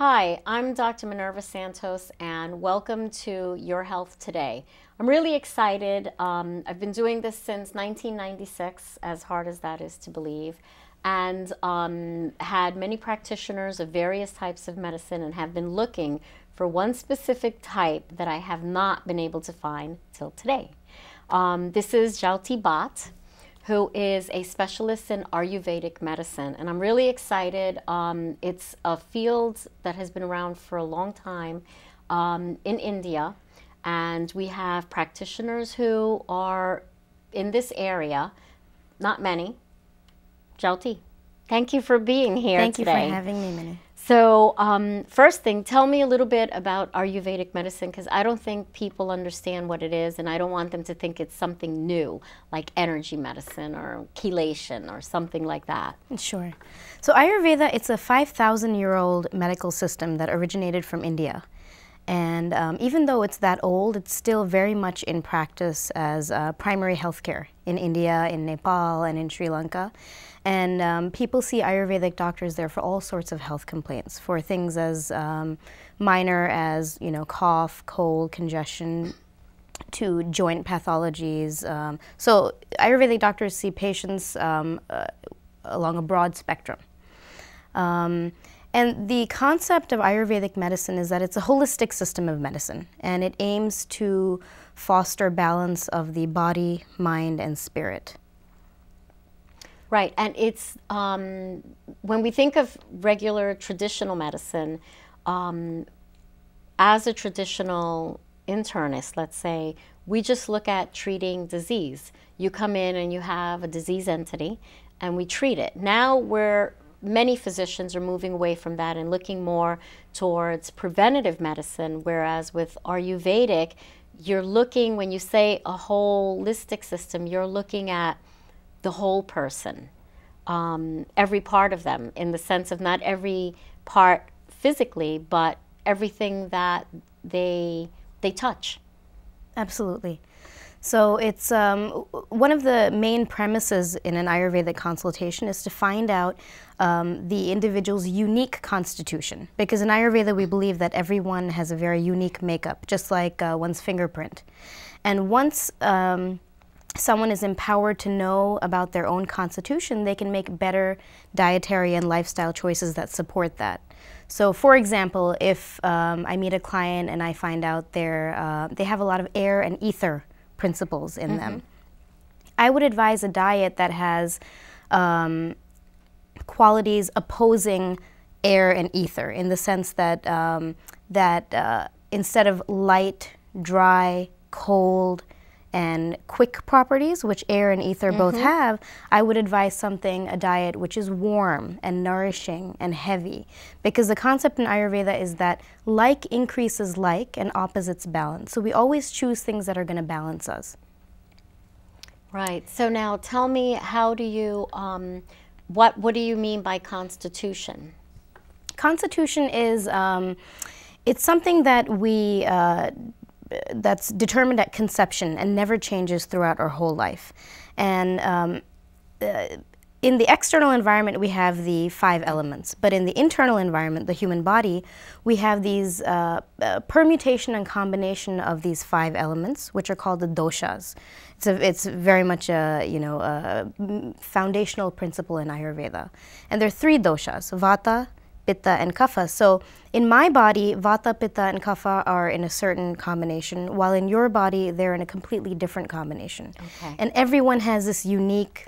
Hi, I'm Dr. Minerva Santos, and welcome to Your Health Today. I'm really excited. I've been doing this since 1996, as hard as that is to believe, and had many practitioners of various types of medicine and have been looking for one specific type that I have not been able to find till today. This is Jyoti Bhatt, who is a specialist in Ayurvedic medicine. And I'm really excited. It's a field that has been around for a long time in India. And we have practitioners who are in this area, not many. Jyoti, thank you for being here Thank today. you for having me, Minnie. So first thing, tell me a little bit about Ayurvedic medicine, because I don't think people understand what it is, and I don't want them to think it's something new, like energy medicine or chelation or something like that. Sure. So Ayurveda, it's a 5,000-year-old medical system that originated from India. And even though it's that old, it's still very much in practice as primary healthcare in India, in Nepal, and in Sri Lanka. And people see Ayurvedic doctors there for all sorts of health complaints, for things as minor as, cough, cold, congestion, to joint pathologies. So Ayurvedic doctors see patients along a broad spectrum. And the concept of Ayurvedic medicine is that it's a holistic system of medicine, and it aims to foster balance of the body, mind, and spirit. Right, and it's, when we think of regular traditional medicine, as a traditional internist, let's say, we just look at treating disease. You come in and you have a disease entity, and we treat it. Now many physicians are moving away from that and looking more towards preventative medicine, whereas with Ayurvedic, you're looking, when you say a holistic system, you're looking at the whole person, every part of them, in the sense of not every part physically, but everything that they touch. Absolutely. So it's one of the main premises in an Ayurvedic consultation is to find out the individual's unique constitution. Because in Ayurveda, we believe that everyone has a very unique makeup, just like one's fingerprint. And once someone is empowered to know about their own constitution, they can make better dietary and lifestyle choices that support that. So for example, if I meet a client and I find out they have a lot of air and ether principles in them, I would advise a diet that has qualities opposing air and ether, in the sense that instead of light, dry, cold, and quick properties, which air and ether both have, I would advise a diet which is warm and nourishing and heavy. Because the concept in Ayurveda is that like increases like and opposites balance. So we always choose things that are going to balance us. Right. So now tell me, how do you, what do you mean by constitution? Constitution is, it's something that that's determined at conception and never changes throughout our whole life. And in the external environment, we have the 5 elements. But in the internal environment, the human body, we have these permutation and combination of these 5 elements, which are called the doshas. It's very much a foundational principle in Ayurveda. And there are 3 doshas: Vata, Pitta, and Kapha. So in my body, Vata, Pitta, and Kapha are in a certain combination, while in your body, they're in a completely different combination. Okay. And everyone has this unique,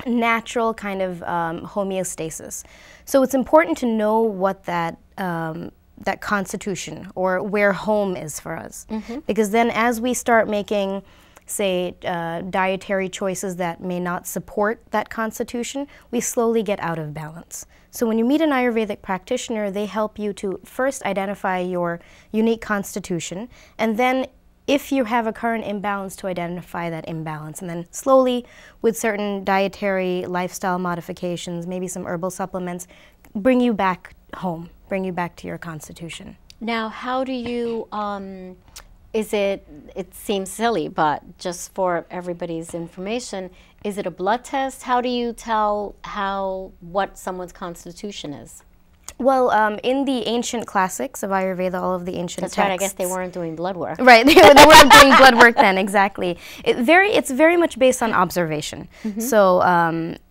natural kind of homeostasis. So it's important to know what that constitution, or where home is for us. Because then as we start making, say, dietary choices that may not support that constitution, we slowly get out of balance. So when you meet an Ayurvedic practitioner, they help you to first identify your unique constitution, and then if you have a current imbalance, to identify that imbalance, and then slowly, with certain dietary lifestyle modifications, maybe some herbal supplements, bring you back home, bring you back to your constitution. Now, how do you, it seems silly, but just for everybody's information, is it a blood test? How do you tell what someone's constitution is? Well, in the ancient classics of Ayurveda, all of the ancient That's texts. right, I guess they weren't doing blood work. Right, they weren't doing blood work then, exactly. It's very much based on observation. So,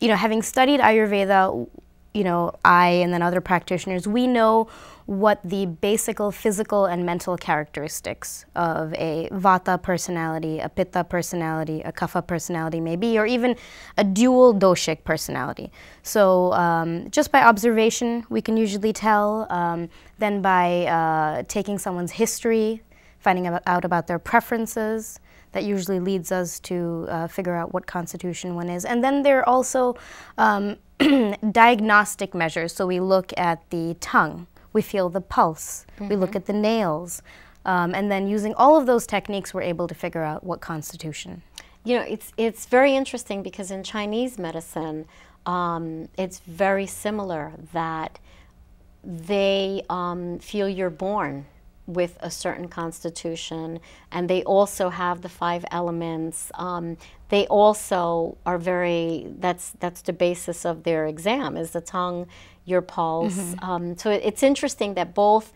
you know, having studied Ayurveda, you know, I and then other practitioners, we know what the basic physical and mental characteristics of a Vata personality, a Pitta personality, a Kapha personality may be, or even a dual doshic personality. So just by observation, we can usually tell. Then by taking someone's history, finding out about their preferences, that usually leads us to figure out what constitution one is. And then there are also diagnostic measures. So we look at the tongue. We feel the pulse, we look at the nails, and then using all of those techniques, we're able to figure out what constitution. You know, it's very interesting because in Chinese medicine, it's very similar that they feel you're born with a certain constitution, and they also have the 5 elements. They also are that's the basis of their exam, is the tongue, your pulse. So it's interesting that both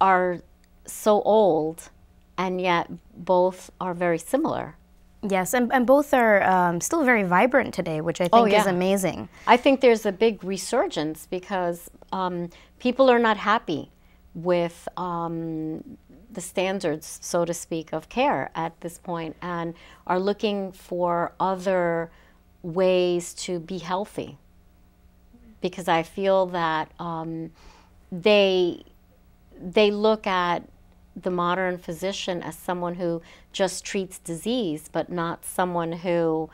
are so old, and yet both are very similar. Yes, and both are still very vibrant today, which I think is amazing. I think there's a big resurgence because people are not happy with the standards, so to speak, of care at this point, and are looking for other ways to be healthy. Because I feel that they look at the modern physician as someone who just treats disease, but not someone who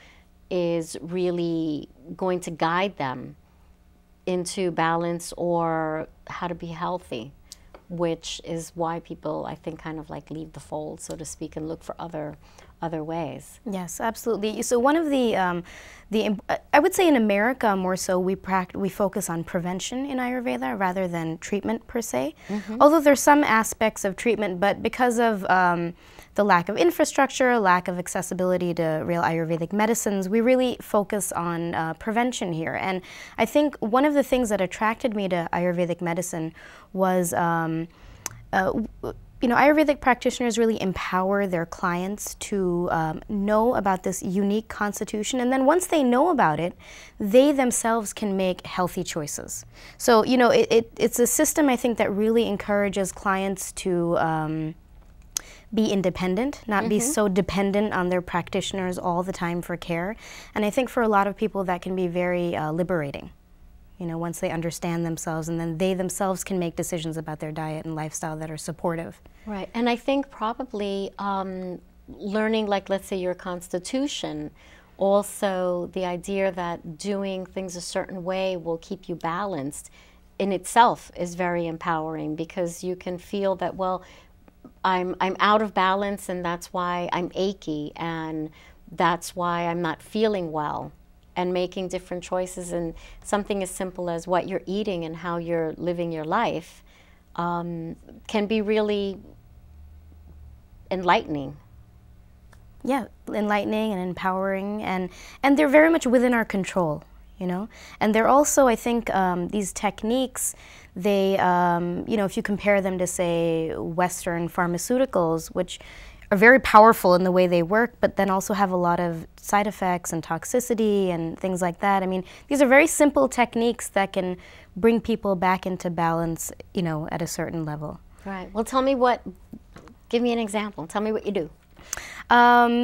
is really going to guide them into balance or how to be healthy, which is why people, I think, kind of like leave the fold, so to speak, and look for other ways. Yes, absolutely. So one of the I would say in America more so, we focus on prevention in Ayurveda rather than treatment per se. Although there's some aspects of treatment, but because of the lack of infrastructure, lack of accessibility to real Ayurvedic medicines, we really focus on prevention here. And I think one of the things that attracted me to Ayurvedic medicine was you know, Ayurvedic practitioners really empower their clients to know about this unique constitution, and then once they know about it, they themselves can make healthy choices. So, you know, it's a system, I think, that really encourages clients to be independent, not be so dependent on their practitioners all the time for care. And I think for a lot of people that can be very liberating. You know, once they understand themselves, and then they themselves can make decisions about their diet and lifestyle that are supportive. Right, and I think probably learning, like, let's say, your constitution, also the idea that doing things a certain way will keep you balanced in itself is very empowering, because you can feel that, well, I'm out of balance, and that's why I'm achy, and that's why I'm not feeling well. And making different choices, and something as simple as what you're eating and how you're living your life can be really enlightening. Yeah, enlightening and empowering, and they're very much within our control, you know. And they're also, I think, these techniques, they, you know, if you compare them to, say, Western pharmaceuticals, which are very powerful in the way they work, but then also have a lot of side effects and toxicity and things like that. I mean, these are very simple techniques that can bring people back into balance, you know, at a certain level. Right. Well, give me an example. Tell me what you do.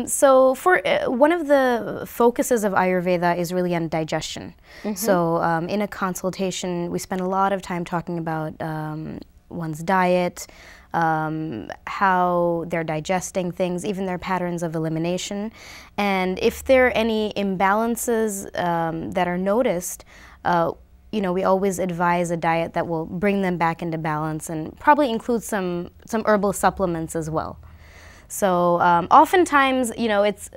So for one of the focuses of Ayurveda is really on digestion. So in a consultation, we spend a lot of time talking about one's diet, how they're digesting things, even their patterns of elimination. And if there are any imbalances that are noticed, you know, we always advise a diet that will bring them back into balance, and probably include some herbal supplements as well. So oftentimes, you know, it's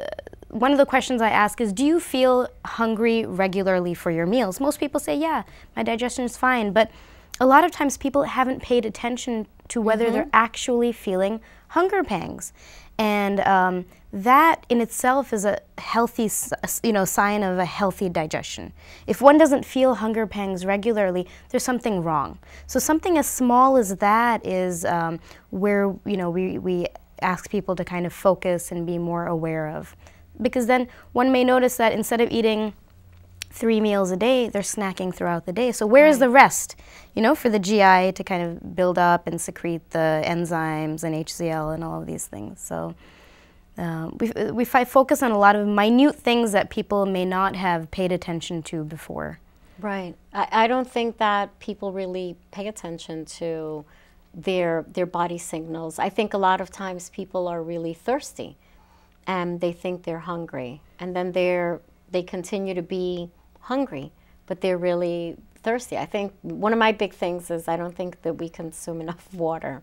one of the questions I ask is, do you feel hungry regularly for your meals? Most people say, yeah, my digestion is fine, but a lot of times people haven't paid attention to whether they're actually feeling hunger pangs. And that in itself is a healthy, sign of a healthy digestion. If one doesn't feel hunger pangs regularly, there's something wrong. So something as small as that is where we ask people to kind of focus and be more aware of. Because then one may notice that instead of eating 3 meals a day, they're snacking throughout the day. So where is the rest, for the GI to kind of build up and secrete the enzymes and HCl and all of these things. So we focus on a lot of minute things that people may not have paid attention to before. Right. I don't think that people really pay attention to their body signals. I think a lot of times people are really thirsty and they think they're hungry, and then they continue to be hungry, but they're really thirsty. I think one of my big things is I don't think that we consume enough water.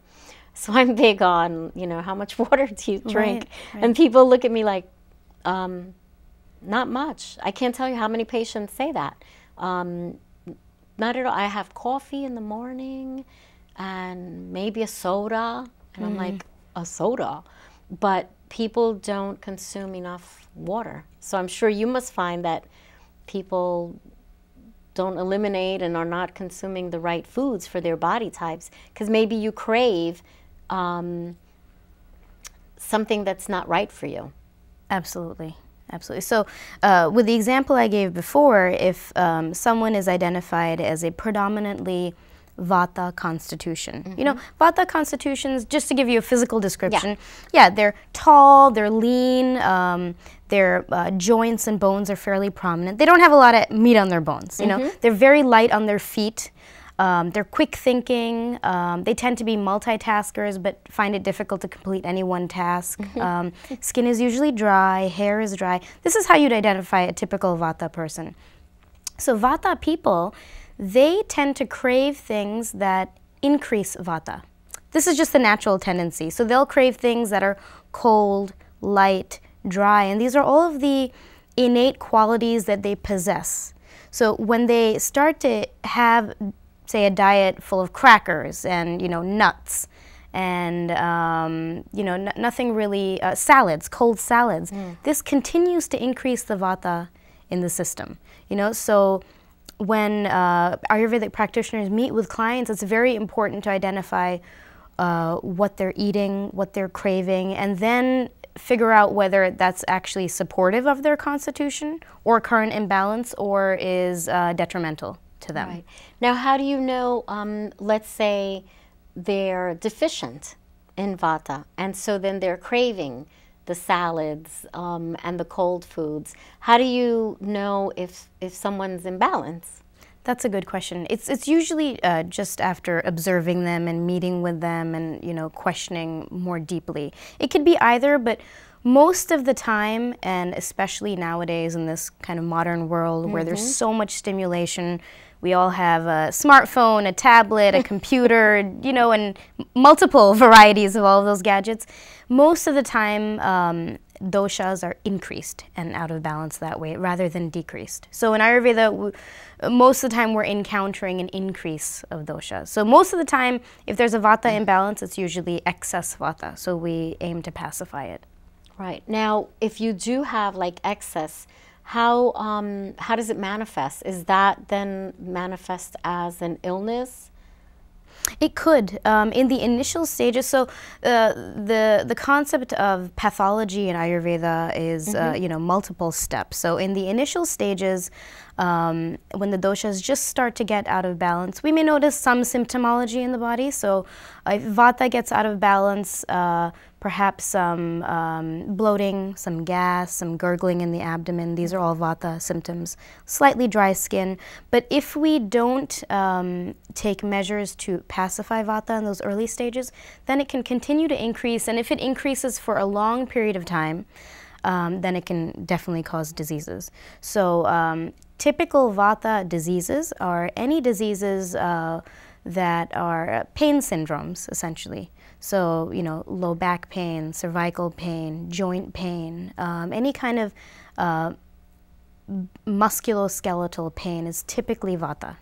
So I'm big on, how much water do you drink? Right. And people look at me like, not much. I can't tell you how many patients say that. Not at all. I have coffee in the morning and maybe a soda. And I'm like, a soda? But people don't consume enough water. So I'm sure you must find that people don't eliminate and are not consuming the right foods for their body types, because maybe you crave something that's not right for you. Absolutely. Absolutely. So with the example I gave before, if someone is identified as a predominantly Vata constitution. Vata constitutions, just to give you a physical description, they're tall, they're lean, their joints and bones are fairly prominent. They don't have a lot of meat on their bones, They're very light on their feet. They're quick thinking. They tend to be multitaskers but find it difficult to complete any one task. Skin is usually dry, hair is dry. This is how you'd identify a typical Vata person. So Vata people, they tend to crave things that increase Vata. This is just the natural tendency. So they'll crave things that are cold, light, dry, and these are all of the innate qualities that they possess. So when they start to have, say, a diet full of crackers and, nuts and, nothing really, salads, cold salads, this continues to increase the Vata in the system, So when Ayurvedic practitioners meet with clients, it's very important to identify what they're eating, what they're craving, and then figure out whether that's actually supportive of their constitution or current imbalance or is detrimental to them. Right. Now, how do you know, let's say they're deficient in Vata, and so then they're craving the salads and the cold foods. How do you know if someone's in balance? That's a good question. It's usually just after observing them and meeting with them and questioning more deeply. It could be either, but most of the time, and especially nowadays in this kind of modern world where there's so much stimulation, we all have a smartphone, a tablet, a computer, and multiple varieties of all of those gadgets. Most of the time, doshas are increased and out of balance that way rather than decreased. So in Ayurveda, most of the time we're encountering an increase of doshas. So most of the time, if there's a Vata imbalance, it's usually excess Vata. So we aim to pacify it. Right. Now, if you do have excess, how does it manifest? Is that then manifest as an illness? It could. In the initial stages, so the concept of pathology in Ayurveda is multiple steps. So in the initial stages, when the doshas just start to get out of balance, we may notice some symptomology in the body. So if Vata gets out of balance, perhaps some bloating, some gas, some gurgling in the abdomen. These are all Vata symptoms. Slightly dry skin. But if we don't take measures to pacify Vata in those early stages, then it can continue to increase. And if it increases for a long period of time, then it can definitely cause diseases. So typical Vata diseases are any diseases that are pain syndromes, essentially. So, low back pain, cervical pain, joint pain, any kind of musculoskeletal pain is typically Vata.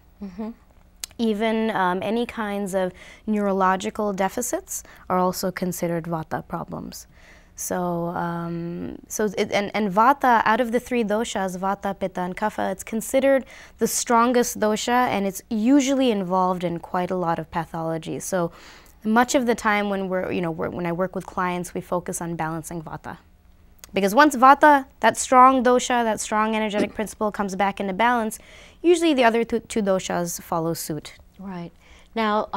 Even any kinds of neurological deficits are also considered Vata problems. And Vata, out of the three doshas, Vata, Pitta, and Kapha, it's considered the strongest dosha, and it's usually involved in quite a lot of pathology. So much of the time when when I work with clients, we focus on balancing Vata. Because once Vata, that strong dosha, that strong energetic principle comes back into balance, usually the other two doshas follow suit. Right. Now,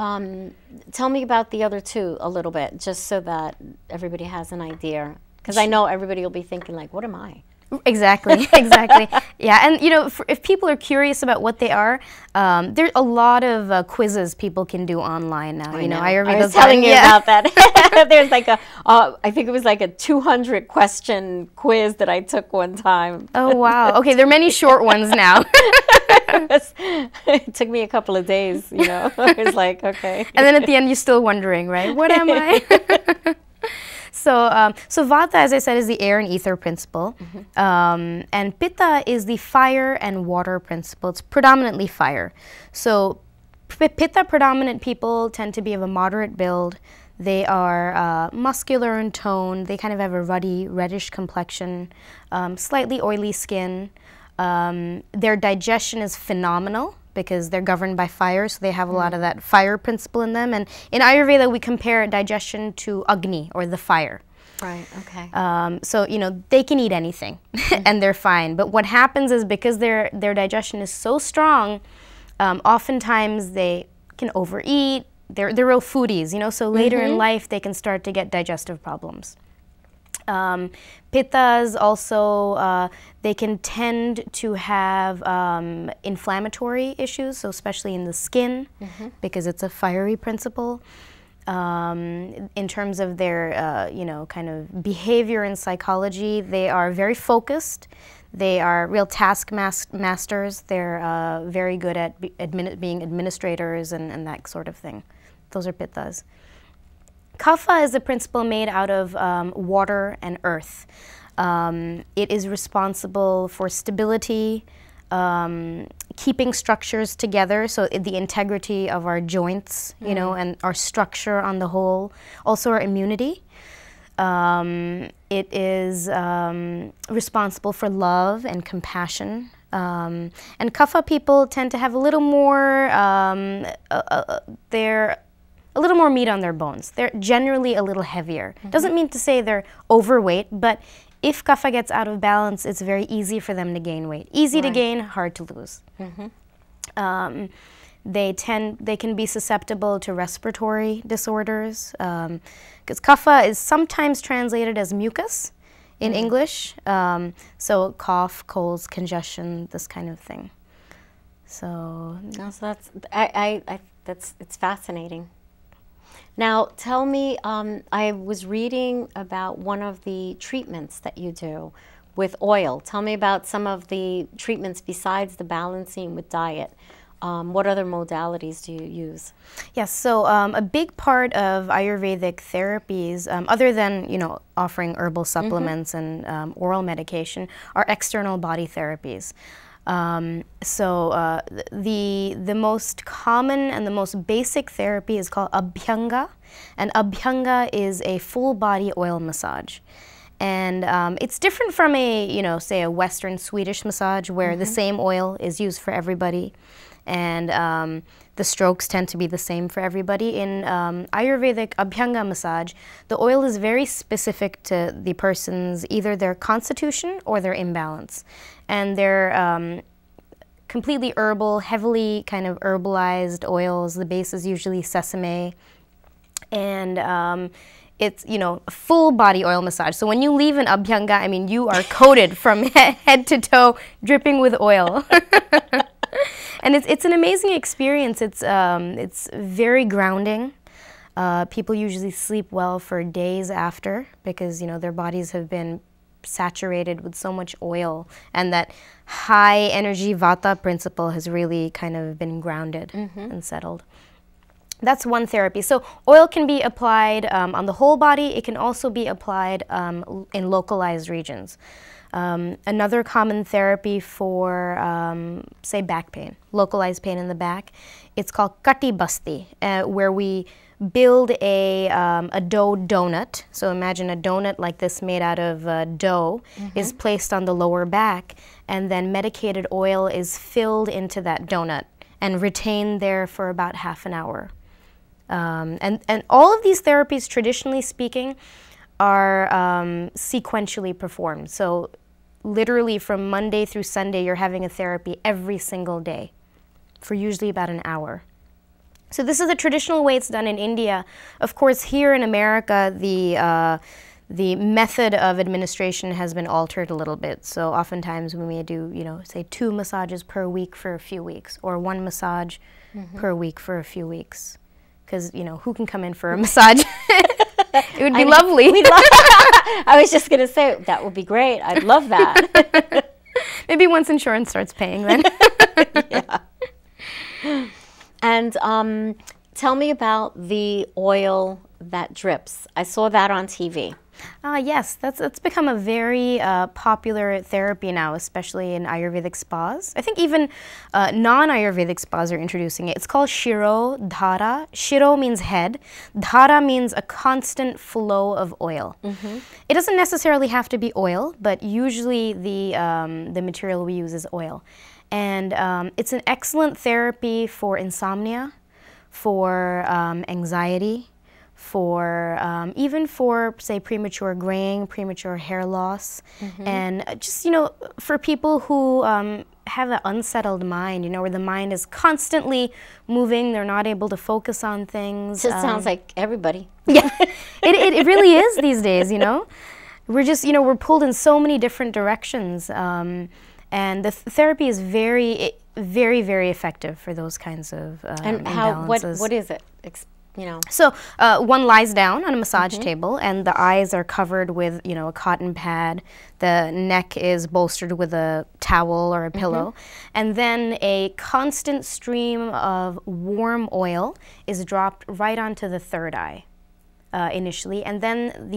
tell me about the other two a little bit, just so that everybody has an idea. Because I know everybody will be thinking, like, what am I? Exactly, exactly. Yeah, and if people are curious about what they are, there's a lot of quizzes people can do online now. I was telling you about that. There's like I think it was like a 200 question quiz that I took one time. Oh wow! Okay, there are many short ones now. It took me a couple of days. I was like, okay. And then at the end, you're still wondering, right? What am I? So Vata, as I said, is the air and ether principle, and Pitta is the fire and water principle. It's predominantly fire. So Pitta predominant people tend to be of a moderate build. They are muscular in tone. They kind of have a ruddy, reddish complexion, slightly oily skin. Their digestion is phenomenal, because they're governed by fire, so they have a lot of that fire principle in them. And in Ayurveda, we compare digestion to Agni, or the fire. Right, okay. So, they can eat anything, and they're fine. But what happens is, because their digestion is so strong, oftentimes they can overeat. They're real foodies, so later in life, they can start to get digestive problems. Pittas also, they can tend to have inflammatory issues, so especially in the skin, because it's a fiery principle. In terms of their, kind of behavior and psychology, they are very focused. They are real task masters. They're very good at being administrators and that sort of thing. Those are Pittas. Kapha is a principle made out of water and earth. It is responsible for stability, keeping structures together, so the integrity of our joints, and our structure on the whole. Also our immunity. It is responsible for love and compassion. And Kapha people tend to have a little more, they're a little more meat on their bones. They're generally a little heavier. Doesn't mean to say they're overweight, but if Kapha gets out of balance, it's very easy for them to gain weight. Easy to gain, hard to lose. They can be susceptible to respiratory disorders, because Kapha is sometimes translated as mucus in English. So cough, colds, congestion, this kind of thing. So it's fascinating. Now, tell me, I was reading about one of the treatments that you do with oil. Tell me about some of the treatments besides the balancing with diet. What other modalities do you use? Yes, so a big part of Ayurvedic therapies, other than offering herbal supplements and oral medication, are external body therapies. The most common and the most basic therapy is called Abhyanga, and Abhyanga is a full body oil massage. And it's different from say a Western Swedish massage, where the same oil is used for everybody, and the strokes tend to be the same for everybody. In Ayurvedic Abhyanga massage, the oil is very specific to the person's, either their constitution or their imbalance. And they're completely herbal, heavily kind of herbalized oils. The base is usually sesame. And it's, full body oil massage. So when you leave an Abhyanga, you are coated from head to toe, dripping with oil. And it's an amazing experience. It's very grounding. People usually sleep well for days after, because their bodies have been saturated with so much oil, and that high energy Vata principle has really kind of been grounded and settled. That's one therapy. So oil can be applied on the whole body. It can also be applied in localized regions. Another common therapy for, say, back pain, localized pain in the back, it's called Kati Basti, where we build a dough donut. So imagine a donut like this made out of dough is placed on the lower back, and then medicated oil is filled into that donut and retained there for about half an hour. And all of these therapies, traditionally speaking, are sequentially performed. So literally from Monday through Sunday, you're having a therapy every single day for usually about an hour. So this is the traditional way it's done in India. Of course, here in America, the method of administration has been altered a little bit. So oftentimes we may do, say 2 massages per week for a few weeks, or 1 massage per week for a few weeks. Because, who can come in for a massage? It would be lovely. I was just going to say, that would be great. I'd love that. Maybe once insurance starts paying then. Yeah. And tell me about the oil that drips. I saw that on TV. Yes, that's become a very popular therapy now, especially in Ayurvedic spas. I think even non-Ayurvedic spas are introducing it. It's called Shiro Dhara. Shiro means head. Dhara means a constant flow of oil. It doesn't necessarily have to be oil, but usually the material we use is oil. And it's an excellent therapy for insomnia, for anxiety, for even for, say, premature graying, premature hair loss, and just, for people who have an unsettled mind, where the mind is constantly moving, they're not able to focus on things. Just sounds like everybody. Yeah, it really is these days, We're just, we're pulled in so many different directions, and the therapy is very, very effective for those kinds of and imbalances. What is it? So one lies down on a massage table, and the eyes are covered with, a cotton pad. The neck is bolstered with a towel or a pillow. And then a constant stream of warm oil is dropped right onto the third eye initially. And then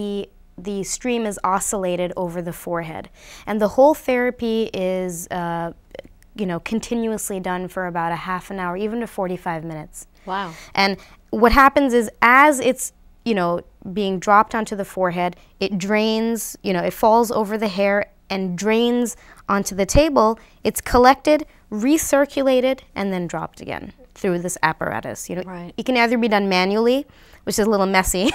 the stream is oscillated over the forehead. And the whole therapy is, continuously done for about a half an hour, even to 45 minutes. Wow. And what happens is, as it's, being dropped onto the forehead, it drains, it falls over the hair and drains onto the table. It's collected, recirculated, and then dropped again through this apparatus. Right. It can either be done manually, which is a little messy,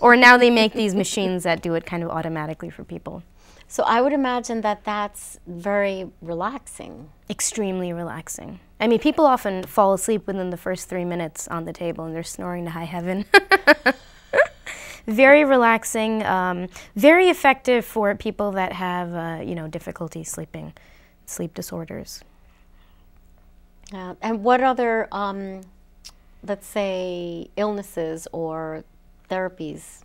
or now they make these machines that do it kind of automatically for people. So I would imagine that that's very relaxing. Extremely relaxing. I mean, people often fall asleep within the first 3 minutes on the table, and they're snoring to high heaven. Very relaxing, very effective for people that have, difficulty sleeping, sleep disorders. And what other, let's say, illnesses or therapies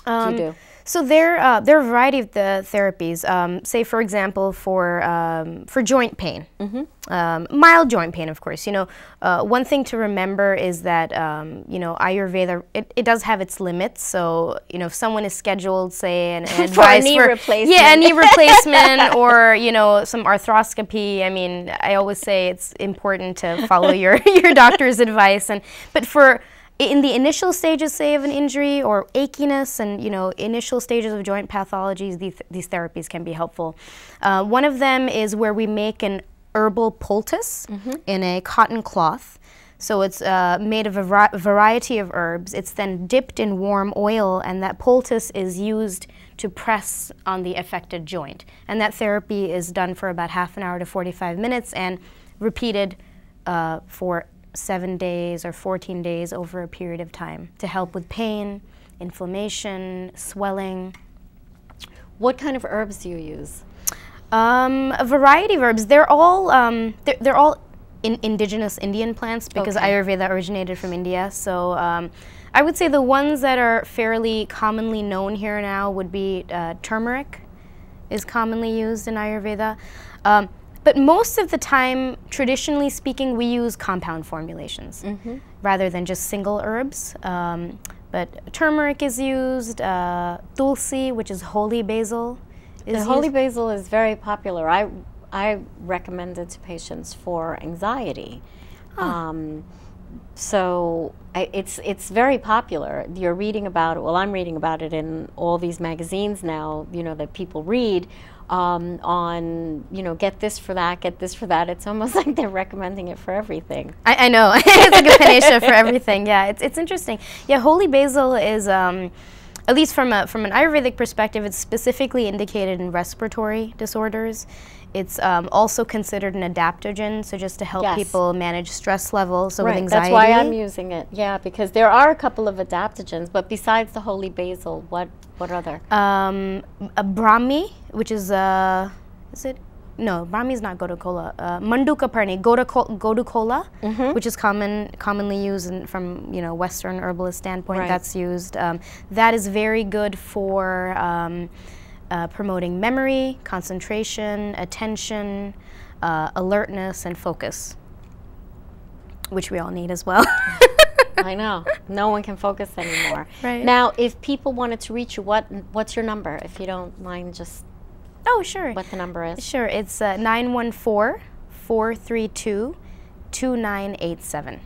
do you do? So there are a variety of the therapies. Say, for example, for joint pain, mild joint pain, of course. One thing to remember is that Ayurveda, it does have its limits. So if someone is scheduled, say, an advice for a knee replacement, a knee replacement, or some arthroscopy. I mean, I always say it's important to follow your doctor's advice. But in the initial stages, say, of an injury or achiness and, initial stages of joint pathologies, these therapies can be helpful. One of them is where we make an herbal poultice in a cotton cloth. So it's made of a variety of herbs. It's then dipped in warm oil, and that poultice is used to press on the affected joint. And that therapy is done for about half an hour to 45 minutes and repeated for 7 days or 14 days over a period of time to help with pain, inflammation, swelling. What kind of herbs do you use? A variety of herbs. They're all indigenous Indian plants because Ayurveda originated from India. So I would say the ones that are fairly commonly known here now would be turmeric is commonly used in Ayurveda. But most of the time, traditionally speaking, we use compound formulations rather than just single herbs. But turmeric is used, tulsi, which is holy basil. Holy basil is very popular. I recommend it to patients for anxiety. So it's very popular. You're reading about it. Well, I'm reading about it in all these magazines now, you know, that people read on, you know, get this for that, get this for that. It's almost like they're recommending it for everything. I know. It's like a panacea for everything. Yeah, it's interesting. Yeah, holy basil is, at least from an Ayurvedic perspective, it's specifically indicated in respiratory disorders. It's also considered an adaptogen, so just to help people manage stress levels, so with anxiety. That's why I'm using it, yeah, because there are a couple of adaptogens, but besides the holy basil, what other? A Brahmi, which is it? No, Brahmi is not Godukola. Manduka Parni, Godukola, which is commonly used from, you know, Western herbalist standpoint. That's used. That is very good for promoting memory, concentration, attention, alertness, and focus, which we all need as well. I know. No one can focus anymore. Right. Now, if people wanted to reach you, what's your number, if you don't mind just... Oh, sure. What the number is? Sure. It's 914-432-2987.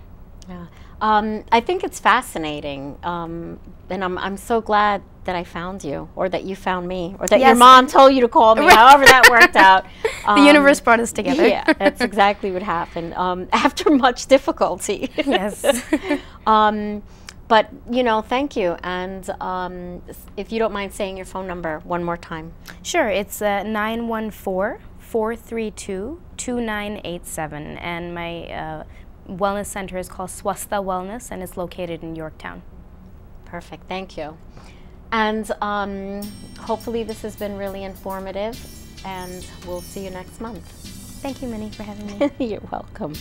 Yeah. I think it's fascinating, and I'm so glad that I found you, or that you found me, or that your mom told you to call me, however that worked out. The universe brought us together. Yeah, that's exactly what happened, after much difficulty. Yes. But, you know, thank you. And if you don't mind saying your phone number one more time. Sure. It's 914-432-2987. And my wellness center is called Swastha Wellness, and it's located in Yorktown. Perfect. Thank you. And hopefully this has been really informative, and we'll see you next month. Thank you, Minnie, for having me. You're welcome.